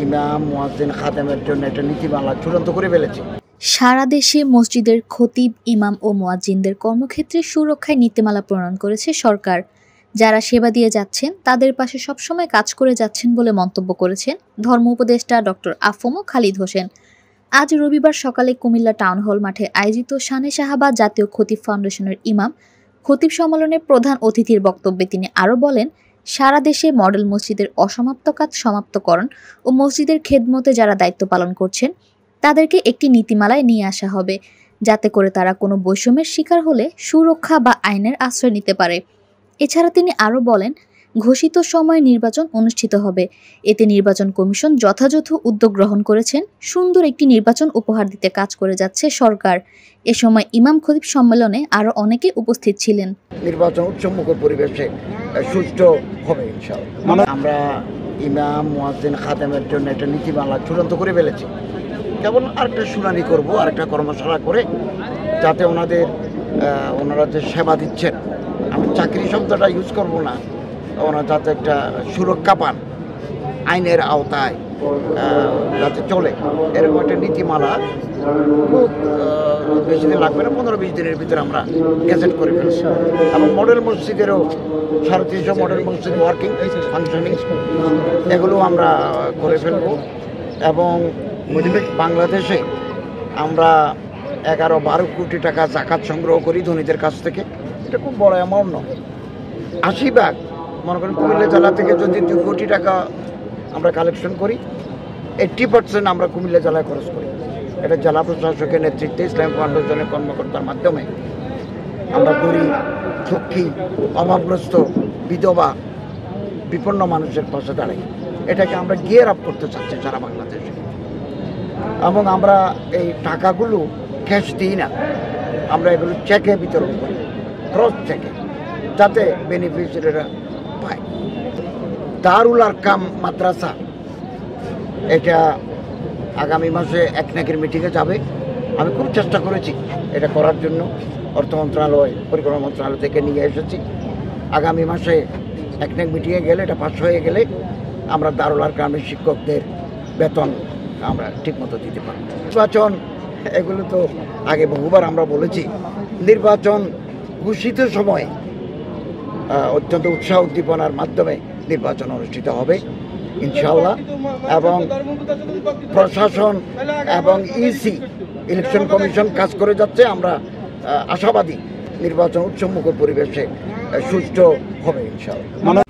ইমাম মুয়াজ্জিন খাদেমের জন্য একটা নীতিমালা চূড়ান্ত করে ফেলেছে। সারা দেশে মসজিদের খতিব, ইমাম ও মুয়াজ্জিনদের কর্মক্ষেত্রে সুরক্ষায় নীতিমালা প্রণয়ন করেছে সরকার। যারা সেবা দিয়ে যাচ্ছেন তাদের পাশে সবসময় কাজ করে যাচ্ছেন বলে মন্তব্য করেছেন ধর্ম উপদেষ্টা ডক্টর আফম খালিদ হোসেন। আজ রবিবার সকালে কুমিল্লা টাউন হল মাঠে আয়োজিত শানে শাহাবাদ জাতীয় খতিব ফাউন্ডেশনের ইমাম খতিব সম্মেলনে প্রধান অতিথির বক্তব্যে তিনি আরও বলেন, সারা দেশে মডেল মসজিদের অসমাপ্ত কাজ সমাপ্তকরণ ও মসজিদের খেদমতে যারা দায়িত্ব পালন করছেন তাদেরকে একটি নীতিমালায় নিয়ে আসা হবে, যাতে করে তারা কোনো বৈষম্যের শিকার হলে সুরক্ষা বা আইনের আশ্রয় নিতে পারে। এছাড়া তিনি আরও বলেন, ঘোষিত সময়ে নির্বাচন অনুষ্ঠিত হবে। এতে নির্বাচন কমিশন যথাযথ উদ্যোগ গ্রহণ করেছেন। সুন্দর একটি নির্বাচন উপহার দিতে কাজ করে যাচ্ছে সরকার। এ সময় ইমাম খতিব সম্মেলনে আরও অনেকে উপস্থিত ছিলেন। নির্বাচন উৎসবমুখর পরিবেশে সুষ্ঠু হবে ইনশাআল্লাহ। আমরা ইমাম মুয়াজ্জিন খাদেমের জন্য একটা নীতিমালা চূড়ান্ত করে ফেলেছি। কেবল আরেকটা শুনানি করব, আরেকটা কর্মশালা করে, যাতে ওনারা যে সেবা দিচ্ছেন, আমি চাকরি শব্দটা ইউজ করব না, ওনারা যাতে একটা সুরক্ষা পান, আইনের আওতায় যাতে চলে, এরকম একটা নীতিমালা খুব বেশি দিন লাগবে না, 15-20 দিনের ভিতরে আমরা গেজেট করে ফেলছি। এবং মডেল মসজিদেরও 350 মডেল মসজিদ ওয়ার্কিং ফাংশনিং এগুলো আমরা করে ফেলব। এবং বাংলাদেশে আমরা 11-12 কোটি টাকা জাকাত সংগ্রহ করি ধনীদের কাছ থেকে। এটা খুব বড় অ্যামাউন্ট নয়। 80% মনে করেন কুমিল্লা জেলা থেকে যদি 2 কোটি টাকা আমরা কালেকশন করি, 80% আমরা কুমিল্লা জেলায় খরচ করি। এটা জেলা প্রশাসকের নেতৃত্বে ইসলাম ফাউন্ডেশনের কর্মকর্তার মাধ্যমে আমরা গরিব, দুঃখী, অভাবগ্রস্ত, বিধবা, বিপন্ন মানুষের পাশে দাঁড়াই। এটাকে আমরা গিয়ার আপ করতে চাচ্ছি সারা বাংলাদেশে। এবং আমরা এই টাকাগুলো ক্যাশ দিই না, আমরা এগুলো চেকে বিতরণ করি, ক্রস চেকে, যাতে বেনিফিশিয়ারিরা পায়। দারুল আরকাম মাদ্রাসা এটা আগামী মাসে একনেকের মিটিংয়ে যাবে। আমি খুব চেষ্টা করেছি এটা করার জন্য, অর্থ মন্ত্রণালয়, পরিকল্পনা মন্ত্রণালয় থেকে নিয়ে এসেছি। আগামী মাসে একনেক মিটিংয়ে গেলে, এটা পাস হয়ে গেলে আমরা দারুল আরকামের শিক্ষকদের বেতন আমরা ঠিকমতো দিতে পারব। নির্বাচন এগুলো তো আগে বহুবার আমরা বলেছি, নির্বাচন ঘোষিত সময়ে অত্যন্ত উৎসাহ উদ্দীপনার মাধ্যমে নির্বাচন অনুষ্ঠিত হবে ইনশাআল্লাহ। এবং প্রশাসন এবং ইসি ইলেকশন কমিশন কাজ করে যাচ্ছে। আমরা আশাবাদী নির্বাচন উৎসবমুখর পরিবেশে সুষ্ঠু হবে ইনশাআল্লাহ।